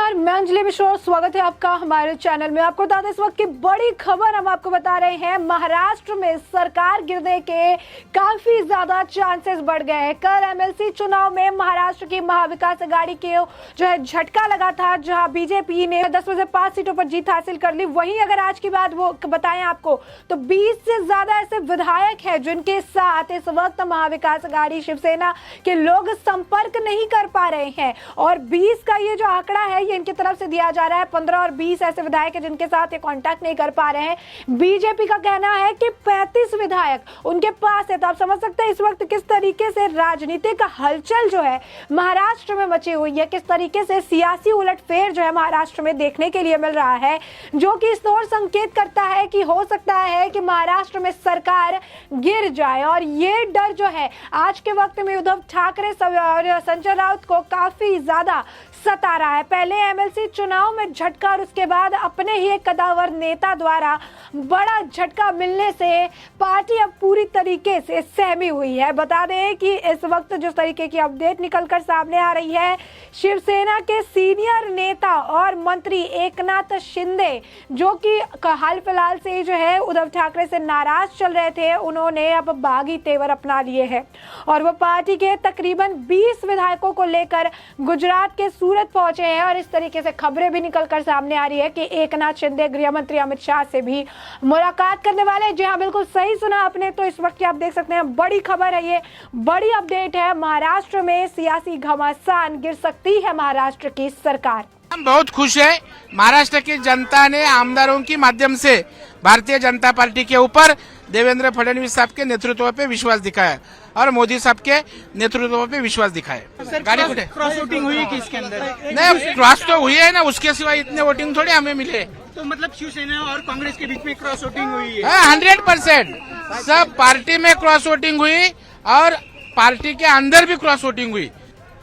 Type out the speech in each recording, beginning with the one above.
नमस्कार, मैं अंजलि मिश्रा, स्वागत है आपका हमारे चैनल में। आपको बता दें इस वक्त की बड़ी खबर हम आपको बता रहे हैं। महाराष्ट्र में सरकार गिरने के काफी ज्यादा चांसेस बढ़ गए हैं। कल एमएलसी चुनाव में महाराष्ट्र की महाविकास आघाड़ी के जो है झटका लगा था, जहां बीजेपी ने 10 में से 5 सीटों पर जीत हासिल कर ली। वहीं अगर आज की बात वो बताएं आपको तो 20 से ज्यादा ऐसे विधायक हैं जिनके साथ इस वक्त महाविकास आघाड़ी शिवसेना के लोग संपर्क नहीं कर पा रहे हैं। और 20 का ये जो आंकड़ा है ये इनकी तरफ से दिया जा रहा है। 15 और 20 ऐसे विधायक हैं जिनके साथ ये कांटेक्ट नहीं कर पा रहे हैं। बीजेपी का कहना है कि 35 विधायक उनके पास है। तो आप समझ सकते हैं इस वक्त किस तरीके से राजनीतिक हलचल जो है महाराष्ट्र में मची हुई है, किस तरीके से सियासी उलटफेर जो है महाराष्ट्र में देखने के लिए मिल रहा है, जो कि इस ओर संकेत करता है कि हो सकता है कि महाराष्ट्र में सरकार गिर जाए। और ये डर जो है आज के वक्त में उद्धव ठाकरे और संजय राउत को काफी ज्यादा सता रहा है। पहले एमएलसी चुनाव में झटका और उसके बाद अपने ही एक कदावर नेता द्वारा बड़ा झटका मिलने से पार्टी अब पूरी तरीके से सहमी हुई है। बता दें कि इस वक्त जिस तरीके की अपडेट निकलकर सामने आ रही है, शिवसेना के सीनियर नेता और मंत्री एकनाथ शिंदे, जो कि हाल फिलहाल से जो है उद्धव ठाकरे से नाराज चल रहे थे, उन्होंने अब बागी तेवर अपना लिए हैं और वो पार्टी के तकरीबन 20 विधायकों को लेकर गुजरात के सूरत पहुंचे हैं। और इस तरीके से खबरें भी निकलकर सामने आ रही है कि एकनाथ शिंदे गृह मंत्री अमित शाह से भी मुलाकात करने वाले हैं। जी हाँ, बिल्कुल सही सुना आपने। तो इस वक्त की आप देख सकते हैं बड़ी खबर है, ये बड़ी अपडेट है। महाराष्ट्र में सियासी घमासान, गिर सकती है महाराष्ट्र की सरकार। हम बहुत खुश है। महाराष्ट्र की जनता ने आमदारों के माध्यम से भारतीय जनता पार्टी के ऊपर देवेंद्र फडणवीस साहब के नेतृत्व पे विश्वास दिखाया और मोदी साहब के नेतृत्व पे विश्वास दिखाया। गाड़ी उठे क्रॉस वोटिंग हुई कि इसके अंदर नहीं, क्रॉस तो हुई है ना, उसके सिवाय इतने वोटिंग थोड़ी हमें मिले। तो मतलब शिवसेना और कांग्रेस के बीच में क्रॉस वोटिंग हुई है। 100% सब पार्टी में क्रॉस वोटिंग हुई और पार्टी के अंदर भी क्रॉस वोटिंग हुई।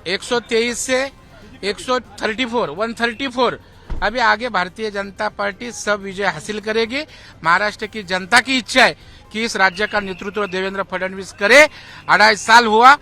123 से 134 अभी आगे भारतीय जनता पार्टी सब विजय हासिल करेगी। महाराष्ट्र की जनता की इच्छा है कि इस राज्य का नेतृत्व देवेंद्र फडणवीस करे। 2.5 साल हुआ,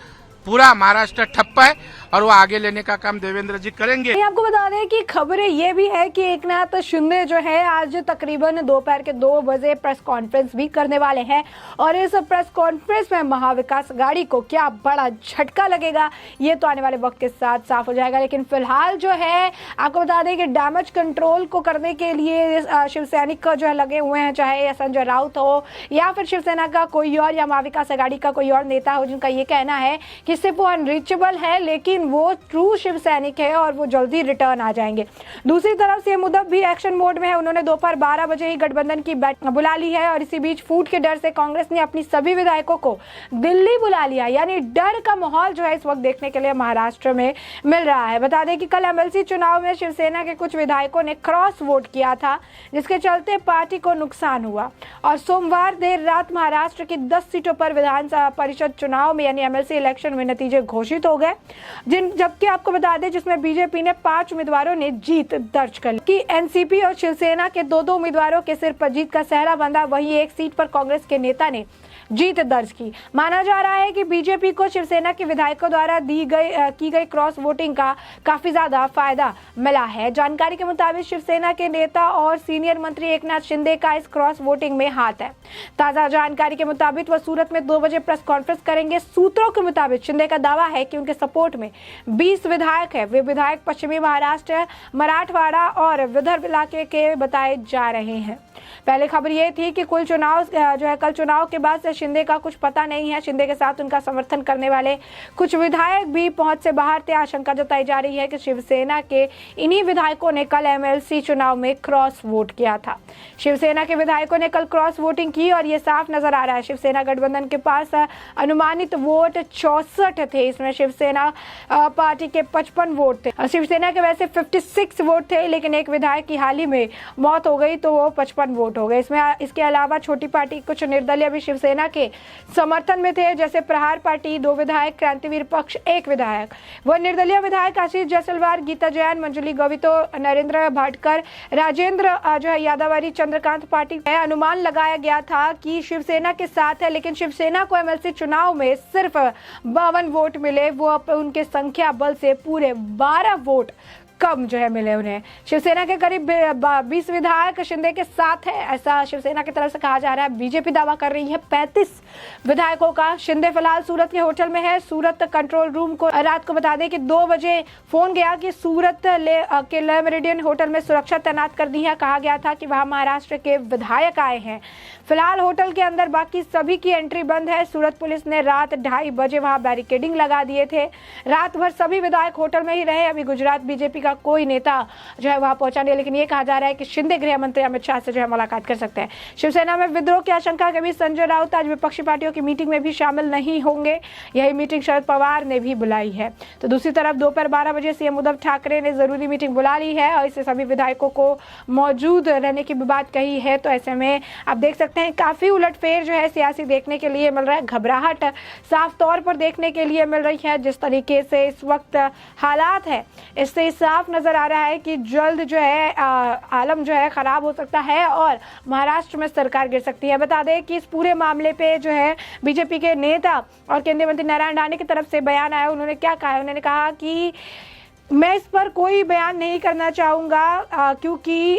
पूरा महाराष्ट्र ठप्प है और वो आगे लेने का काम देवेंद्र जी करेंगे। आपको बता दें कि खबरें ये भी है कि एकनाथ शिंदे जो है आज तकरीबन दोपहर के 2 बजे प्रेस कॉन्फ्रेंस भी करने वाले हैं और इस प्रेस कॉन्फ्रेंस में महाविकास आघाड़ी को क्या बड़ा झटका लगेगा ये तो आने वाले वक्त के साथ साफ हो जाएगा। लेकिन फिलहाल जो है आपको बता दें कि डैमेज कंट्रोल को करने के लिए शिवसैनिक जो है लगे हुए हैं, चाहे संजय राउत हो या फिर शिवसेना का कोई और या महाविकास आघाड़ी का कोई और नेता हो, जिनका ये कहना है कि सिर्फ वो अनरीचेबल है लेकिन वो ट्रू शिव सैनिक है और वो जल्दी रिटर्न आ जाएंगे। दूसरी तरफ सीएम उद्धव भी एक्शन मोड में है। उन्होंने दोपहर 12 बजे ही गठबंधन की बैठक बुला ली है और इसी बीच फूट के डर से कांग्रेस ने अपनी सभी विधायकों को दिल्ली बुला लिया। यानी डर का माहौल जो है इस वक्त देखने के लिए महाराष्ट्र में मिल रहा है। बता दें कि कल एमएलसी चुनाव में शिवसेना के कुछ विधायकों ने क्रॉस वोट किया था, जिसके चलते पार्टी को नुकसान हुआ और सोमवार देर रात महाराष्ट्र की 10 सीटों पर विधानसभा परिषद चुनाव में यानी एमएलसी इलेक्शन में नतीजे घोषित हो गए, जबकि आपको बता दें जिसमें बीजेपी ने 5 उम्मीदवारों ने जीत दर्ज कर ली कि एनसीपी और शिवसेना के 2-2 उम्मीदवारों के सिर पर जीत का सहरा बंधा। वहीं एक सीट पर कांग्रेस के नेता ने जीत दर्ज की। माना जा रहा है कि बीजेपी को शिवसेना के विधायकों द्वारा की गई क्रॉस वोटिंग का काफी ज्यादा फायदा मिला है। जानकारी के मुताबिक शिवसेना के नेता और सीनियर मंत्री एकनाथ शिंदे का इस क्रॉस वोटिंग में हाथ है। ताजा जानकारी के मुताबिक वह सूरत में 2 बजे प्रेस कॉन्फ्रेंस करेंगे। सूत्रों के मुताबिक शिंदे का दावा है कि उनके सपोर्ट में 20 विधायक है। वे विधायक पश्चिमी महाराष्ट्र, मराठवाड़ा और विदर्भ इलाके के बताए जा रहे हैं। पहले खबर ये थी कि कुल चुनाव जो है कल चुनाव के बाद से शिंदे का कुछ पता नहीं है। शिंदे के साथ उनका समर्थन करने वाले कुछ विधायक भी पहुंच से बाहर थे। आशंका जताई जा रही है कि शिवसेना के इन्हीं विधायकों ने कल एमएलसी चुनाव में क्रॉस वोट किया था। शिवसेना के विधायकों ने कल क्रॉस वोटिंग की और ये साफ नजर आ रहा है। शिवसेना गठबंधन के पास अनुमानित वोट 64 थे। इसमें शिवसेना पार्टी के 55 वोट थे। शिवसेना के वैसे 56 वोट थे, लेकिन एक विधायक की हाल ही में मौत हो गई तो वो 55 वोट हो गए। इसके अलावा छोटी पार्टी कुछ निर्दलीय भी शिवसेना के समर्थन में थे, जैसे प्रहार पार्टी 2 विधायक, क्रांतिवीर पक्ष 1 विधायक। वह निर्दलीय विधायक आशीष जायसवाल, गीता जैन, मंजुली गवितो, नरेंद्र भाटकर, राजेंद्र जो है यादवारी, चंद्रकांत पार्टी में अनुमान लगाया गया था कि शिवसेना के साथ है, लेकिन शिवसेना को एमएलसी चुनाव में सिर्फ 52 वोट मिले। वो उनके संख्या बल से पूरे 12 वोट कम जो है मिले उन्हें। शिवसेना के करीब 20 विधायक शिंदे के साथ है, ऐसा शिवसेना की तरफ से कहा जा रहा है। बीजेपी दावा कर रही है 35 विधायकों का। शिंदे फिलहाल सूरत के होटल में है। सूरत कंट्रोल रूम को रात को बता दें कि 2 बजे फोन गया कि सूरत के ले मेरिडियन होटल में सुरक्षा तैनात कर दी है। कहा गया था कि वहां महाराष्ट्र के विधायक आए हैं। फिलहाल होटल के अंदर बाकी सभी की एंट्री बंद है। सूरत पुलिस ने रात 2:30 बजे वहां बैरिकेडिंग लगा दिए थे। रात भर सभी विधायक होटल में ही रहे। अभी गुजरात बीजेपी का कोई नेता जो है वहां पहुंचा नहीं, लेकिन ये कहा जा रहा है कि शिंदे गृह मंत्री अमित शाह से जो है मुलाकात कर सकते हैं। शिवसेना में विद्रोह की आशंका के बीच संजय राउत आज विपक्षी पार्टियों की मीटिंग में भी शामिल नहीं होंगे। यही मीटिंग शरद पवार ने भी बुलाई है। तो दूसरी तरफ दोपहर 12 बजे सीएम उद्धव ठाकरे ने जरूरी मीटिंग बुला ली है और इससे सभी विधायकों को मौजूद रहने की भी बात कही है। तो ऐसे में आप देख सकते हैं काफी उलटफेर जो है सियासी देखने के लिए मिल रहा है। घबराहट साफ तौर पर देखने के लिए मिल रही है। जिस तरीके से इस वक्त हालात है, इससे साफ नजर आ रहा है कि जल्द जो है आलम जो है खराब हो सकता है और महाराष्ट्र में सरकार गिर सकती है। बता दें कि इस पूरे मामले पे जो है बीजेपी के नेता और केंद्रीय मंत्री नारायण राणे की तरफ से बयान आया। उन्होंने क्या कहा? उन्होंने कहा कि मैं इस पर कोई बयान नहीं करना चाहूँगा क्योंकि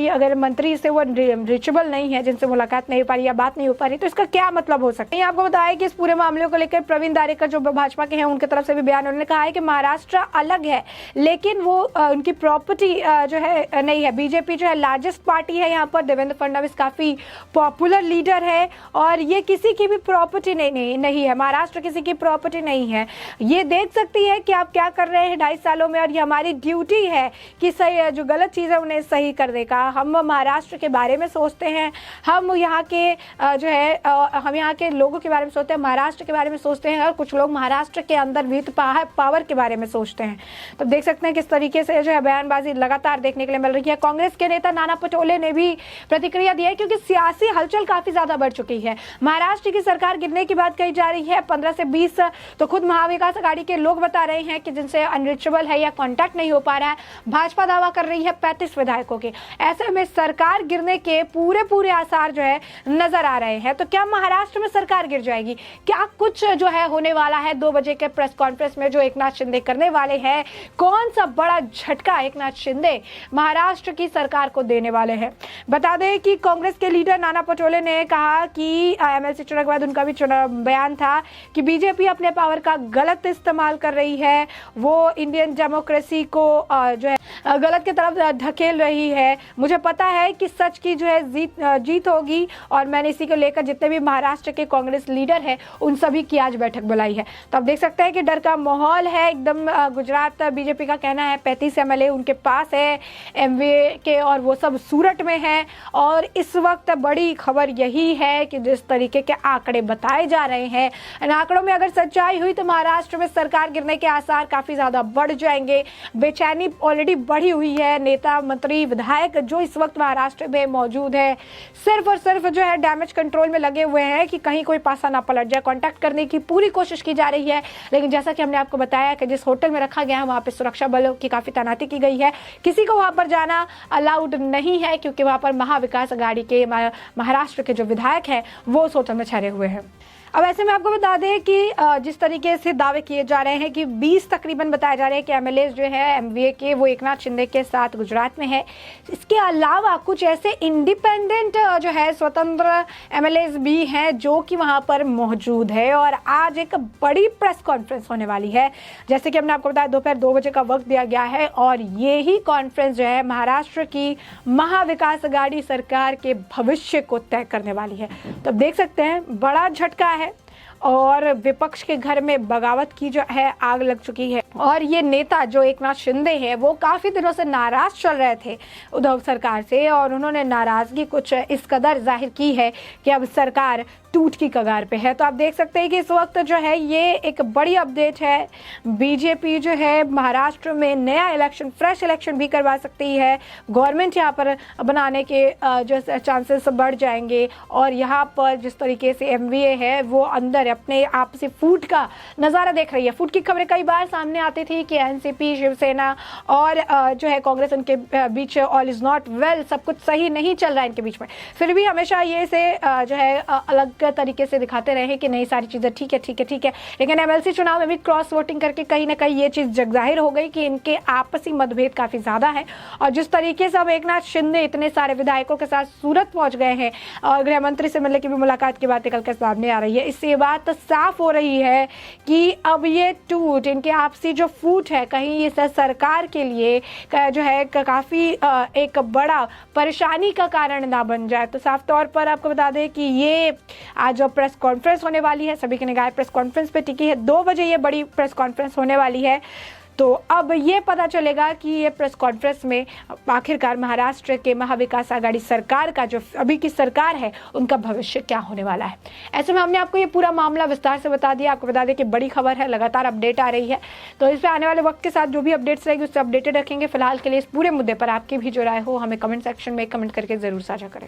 अगर मंत्री से वो रिचेबल नहीं है, जिनसे मुलाकात नहीं हो पा रही या बात नहीं हो पा रही, तो इसका क्या मतलब हो सकता है। आपको बताया कि इस पूरे मामले को लेकर प्रवीण दारेकर जो भाजपा के हैं उनकी तरफ से भी बयान, उन्होंने कहा है कि महाराष्ट्र अलग है लेकिन वो उनकी प्रॉपर्टी जो है नहीं है। बीजेपी जो है लार्जेस्ट पार्टी है यहाँ पर। देवेंद्र फडणवीस काफी पॉपुलर लीडर है और ये किसी की भी प्रॉपर्टी नहीं है। महाराष्ट्र किसी की प्रॉपर्टी नहीं है। ये देख सकती है कि आप क्या कर रहे हैं 2.5 सालों में और ये हमारी ड्यूटी है कि सही जो गलत चीज़ है उन्हें सही कर देगा। हम महाराष्ट्र के बारे में सोचते हैं, हम यहाँ के जो है हम यहाँ के लोगों के बारे में सोचते हैं, महाराष्ट्र के बारे में सोचते हैं और कुछ लोग महाराष्ट्र के अंदर विद पावर के बारे में सोचते हैं। तो देख सकते हैं किस तरीके से जो है बयानबाजी लगातार देखने के लिए मिल रही है। कांग्रेस के नेता नाना पटोले ने भी प्रतिक्रिया दी है क्योंकि सियासी हलचल काफी ज्यादा बढ़ चुकी है। महाराष्ट्र की सरकार गिरने की बात कही जा रही है। 15 से 20 तो खुद महाविकास आघाड़ी के लोग बता रहे हैं कि जिनसे अनरीचेबल है या कांटेक्ट नहीं हो पा रहा है। भाजपा दावा कर रही है 35 विधायकों के। ऐसे में सरकार गिरने के पूरे आसार जो है नजर आ रहे हैं। तो क्या महाराष्ट्र में सरकार गिर जाएगी? क्या कुछ जो है होने वाला है 2 बजे के प्रेस कॉन्फ्रेंस में जो एकनाथ शिंदे करने वाले हैं? कौन सा बड़ा झटका एकनाथ शिंदे महाराष्ट्र की सरकार को देने वाले हैं? बता दें कि कांग्रेस के लीडर नाना पटोले ने कहा कि एमएलसी चुनाव के बाद उनका भी बयान था कि बीजेपी अपने पावर का गलत इस्तेमाल कर रही है। वो इंडियन डेमोक्रेसी को जो है गलत की तरफ धकेल रही है। मुझे पता है कि सच की जो है जीत होगी और मैंने इसी को लेकर जितने भी महाराष्ट्र के कांग्रेस लीडर हैं उन सभी की आज बैठक बुलाई है। तो आप देख सकते हैं कि डर का माहौल है एकदम। गुजरात बीजेपी का कहना है 35 एमएलए उनके पास है एमवीए के और वो सब सूरत में है। और इस वक्त बड़ी खबर यही है कि जिस तरीके के आंकड़े बताए जा रहे हैं, इन आंकड़ों में अगर सच्चाई हुई तो महाराष्ट्र में सरकार गिरने के आसार काफी ज्यादा बढ़ जाएंगे। बेचैनी ऑलरेडी बढ़ी हुई है। नेता मंत्री विधायक जो इस वक्त महाराष्ट्र में मौजूद है सिर्फ और सिर्फ जो है डैमेज कंट्रोल में लगे हुए हैं कि कहीं कोई पासा ना पलट जाए। कांटेक्ट करने की पूरी कोशिश की जा रही है, लेकिन जैसा कि हमने आपको बताया कि जिस होटल में रखा गया है वहां पे सुरक्षा बलों की काफी तैनाती की गई है। किसी को वहां पर जाना अलाउड नहीं है क्योंकि वहां पर महाविकास आघाड़ी के महाराष्ट्र के जो विधायक हैं वो उस होटल में ठहरे हुए हैं। अब ऐसे में आपको बता दें कि जिस तरीके से दावे किए जा रहे हैं कि 20 तकरीबन बताए जा रहे हैं कि एमएलए जो है एमवीए के वो एकनाथ शिंदे के साथ गुजरात में है। इसके अलावा कुछ ऐसे इंडिपेंडेंट जो है स्वतंत्र एमएलए भी हैं जो कि वहां पर मौजूद है। और आज एक बड़ी प्रेस कॉन्फ्रेंस होने वाली है, जैसे कि हमने आपको बताया दोपहर 2 बजे का वक्त दिया गया है और ये ही कॉन्फ्रेंस जो है महाराष्ट्र की महाविकास आघाड़ी सरकार के भविष्य को तय करने वाली है। तो देख सकते हैं बड़ा झटका है और विपक्ष के घर में बगावत की जो है आग लग चुकी है। और ये नेता जो एकनाथ शिंदे है वो काफी दिनों से नाराज चल रहे थे उद्धव सरकार से और उन्होंने नाराजगी कुछ इस कदर जाहिर की है कि अब सरकार टूट की कगार पे है। तो आप देख सकते हैं कि इस वक्त जो है ये एक बड़ी अपडेट है। बीजेपी जो है महाराष्ट्र में नया इलेक्शन, फ्रेश इलेक्शन भी करवा सकती है। गवर्नमेंट यहाँ पर बनाने के जो चांसेस बढ़ जाएंगे और यहाँ पर जिस तरीके से एमवीए है वो अंदर अपने आपसी फूट का नज़ारा देख रही है। फूट की खबरें कई बार सामने सामने आती थी कि एनसीपी, शिवसेना और जो है कांग्रेस, उनके बीच ऑल इज नॉट वेल, सब कुछ सही नहीं चल रहा है इनके बीच में, फिर भी हमेशा ये से जो है अलग तरीके से दिखाते रहे कि नहीं सारी चीज़ें ठीक है ठीक है ठीक है। लेकिन एमएलसी चुनाव में भी क्रॉस वोटिंग करके कहीं ना कहीं ये चीज़ जगजाहिर हो गई कि इनके आपसी मतभेद काफ़ी ज़्यादा है। और जिस तरीके से अब एकनाथ शिंदे इतने सारे विधायकों के साथ सूरत पहुंच गए हैं और गृह मंत्री से मिलने की भी मुलाकात की बातें कल के सामने आ रही है, इससे ये बात तो साफ हो रही है कि अब ये टूट, इनके आपसी जो फूट है, कहीं ये सरकार के लिए जो है काफ़ी एक बड़ा परेशानी का कारण ना बन जाए। तो साफ तौर पर आपको बता दें कि ये आज जो प्रेस कॉन्फ्रेंस होने वाली है, सभी की निगाहें प्रेस कॉन्फ्रेंस पे टिकी है। 2 बजे ये बड़ी प्रेस कॉन्फ्रेंस होने वाली है। तो अब ये पता चलेगा कि ये प्रेस कॉन्फ्रेंस में आखिरकार महाराष्ट्र के महाविकास आघाड़ी सरकार का, जो अभी की सरकार है, उनका भविष्य क्या होने वाला है। ऐसे में हमने आपको ये पूरा मामला विस्तार से बता दिया। आपको बता दें कि बड़ी खबर है, लगातार अपडेट आ रही है, तो इस पर आने वाले वक्त के साथ जो भी अपडेट्स रहेगी उससे अपडेटेड रखेंगे। फिलहाल के लिए इस पूरे मुद्दे पर आपकी भी जो राय हो हमें कमेंट सेक्शन में कमेंट करके जरूर साझा करें।